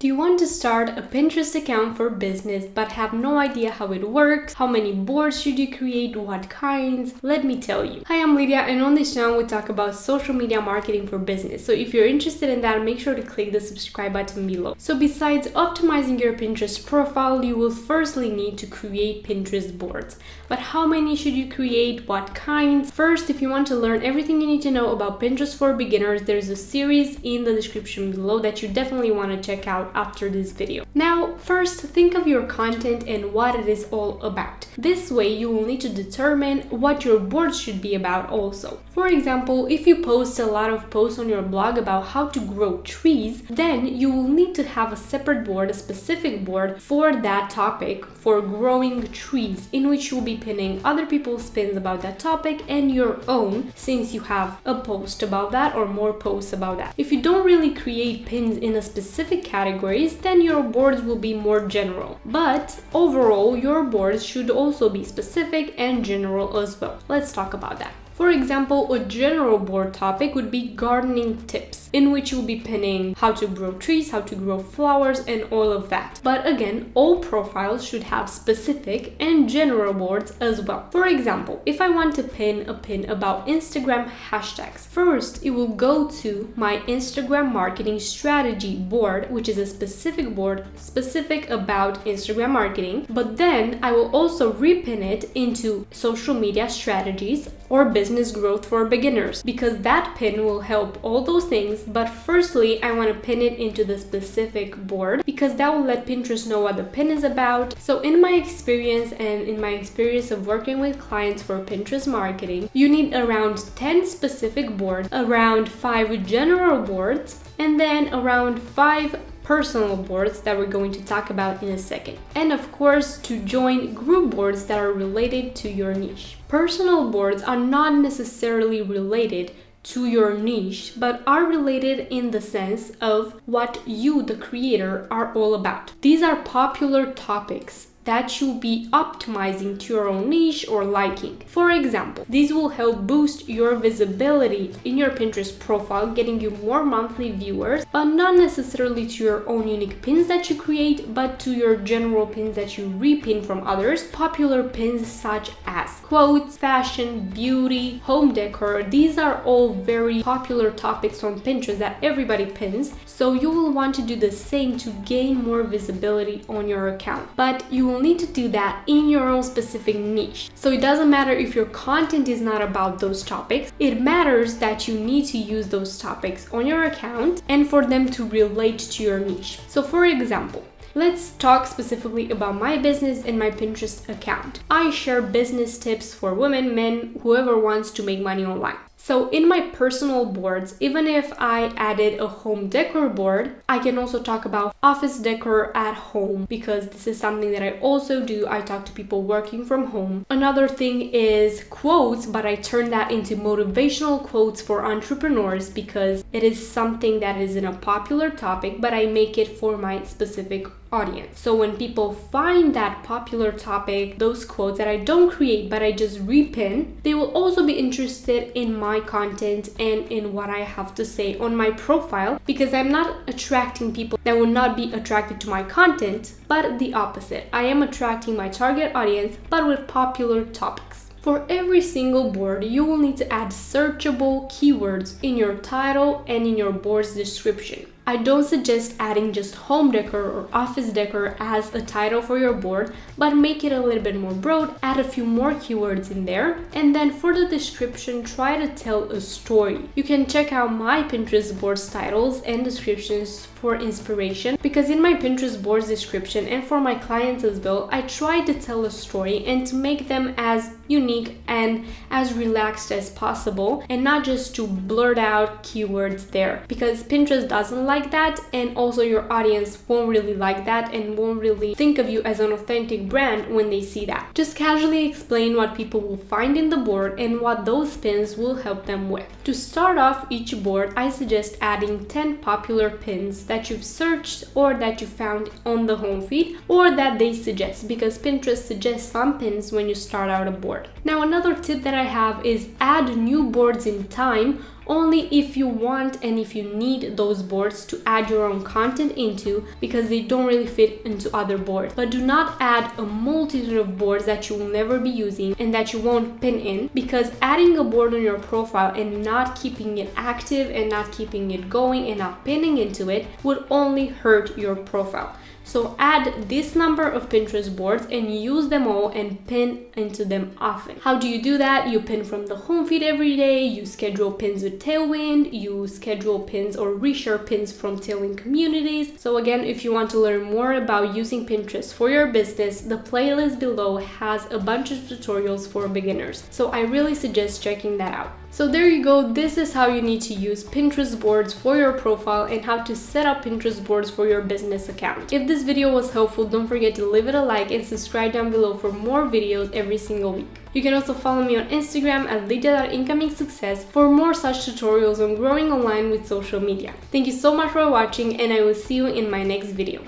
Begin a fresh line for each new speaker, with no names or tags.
Do you want to start a Pinterest account for business but have no idea how it works? How many boards should you create? What kinds? Let me tell you. Hi, I'm Lydia, and on this channel we talk about social media marketing for business. So if you're interested in that, make sure to click the subscribe button below. So besides optimizing your Pinterest profile, you will firstly need to create Pinterest boards. But how many should you create? What kinds? First, if you want to learn everything you need to know about Pinterest for beginners, there's a series in the description below that you definitely want to check out after this video. Now, first, think of your content and what it is all about. This way, you will need to determine what your boards should be about also. For example, if you post a lot of posts on your blog about how to grow trees, then you will need to have a separate board, a specific board for that topic, for growing trees, in which you will be pinning other people's pins about that topic and your own, since you have a post about that or more posts about that. If you don't really create pins in a specific categories, then your boards will be more general. But overall, your boards should also be specific and general as well. Let's talk about that. For example, a general board topic would be gardening tips, in which you'll be pinning how to grow trees, how to grow flowers, and all of that. But again, all profiles should have specific and general boards as well. For example, if I want to pin a pin about Instagram hashtags, first it will go to my Instagram marketing strategy board, which is a specific board specific about Instagram marketing. But then I will also repin it into social media strategies or business growth for beginners, because that pin will help all those things. But firstly, I want to pin it into the specific board because that will let Pinterest know what the pin is about. So in my experience and in my experience of working with clients for Pinterest marketing, you need around 10 specific boards, around 5 general boards, and then around 5 personal boards that we're going to talk about in a second. And of course, to join group boards that are related to your niche. Personal boards are not necessarily related to your niche, but are related in the sense of what you, the creator, are all about. These are popular topics that you'll be optimizing to your own niche or liking. For example, these will help boost your visibility in your Pinterest profile, getting you more monthly viewers, but not necessarily to your own unique pins that you create, but to your general pins that you repin from others. Popular pins such as quotes, fashion, beauty, home decor. These are all very popular topics on Pinterest that everybody pins. So you will want to do the same to gain more visibility on your account. But you will need to do that in your own specific niche. So it doesn't matter if your content is not about those topics. It matters that you need to use those topics on your account and for them to relate to your niche. So for example, let's talk specifically about my business and my Pinterest account. I share business tips for women, men, whoever wants to make money online. So in my personal boards, even if I added a home decor board, I can also talk about office decor at home, because this is something that I also do. I talk to people working from home. Another thing is quotes, but I turn that into motivational quotes for entrepreneurs because it is something that isn't a popular topic, but I make it for my specific audience. So when people find that popular topic, those quotes that I don't create but I just repin, they will also be interested in my content and in what I have to say on my profile, because I'm not attracting people that will not be attracted to my content, but the opposite. I am attracting my target audience, but with popular topics. For every single board, you will need to add searchable keywords in your title and in your board's description. I don't suggest adding just home decor or office decor as a title for your board, but make it a little bit more broad, add a few more keywords in there, and then for the description, try to tell a story. You can check out my Pinterest boards titles and descriptions for inspiration, because in my Pinterest boards description and for my clients as well, I try to tell a story and to make them as unique and as relaxed as possible, and not just to blurt out keywords there, because Pinterest doesn't like that, and also your audience won't really like that and won't really think of you as an authentic brand when they see that. Just casually explain what people will find in the board and what those pins will help them with. To start off each board, I suggest adding 10 popular pins that you've searched or that you found on the home feed or that they suggest, because Pinterest suggests some pins when you start out a board. Now, another tip that I have is add new boards in time only if you want and if you need those boards to add your own content into, because they don't really fit into other boards. But do not add a multitude of boards that you will never be using and that you won't pin in, because adding a board on your profile and not keeping it active and not keeping it going and not pinning into it would only hurt your profile. So add this number of Pinterest boards and use them all and pin into them often. How do you do that? You pin from the home feed every day, you schedule pins with Tailwind, you schedule pins or reshare pins from Tailwind communities. So again, if you want to learn more about using Pinterest for your business, the playlist below has a bunch of tutorials for beginners. So I really suggest checking that out. So there you go, this is how you need to use Pinterest boards for your profile and how to set up Pinterest boards for your business account. If this video was helpful, don't forget to leave it a like and subscribe down below for more videos every single week. You can also follow me on Instagram at lydia.incomingsuccess for more such tutorials on growing online with social media. Thank you so much for watching, and I will see you in my next video.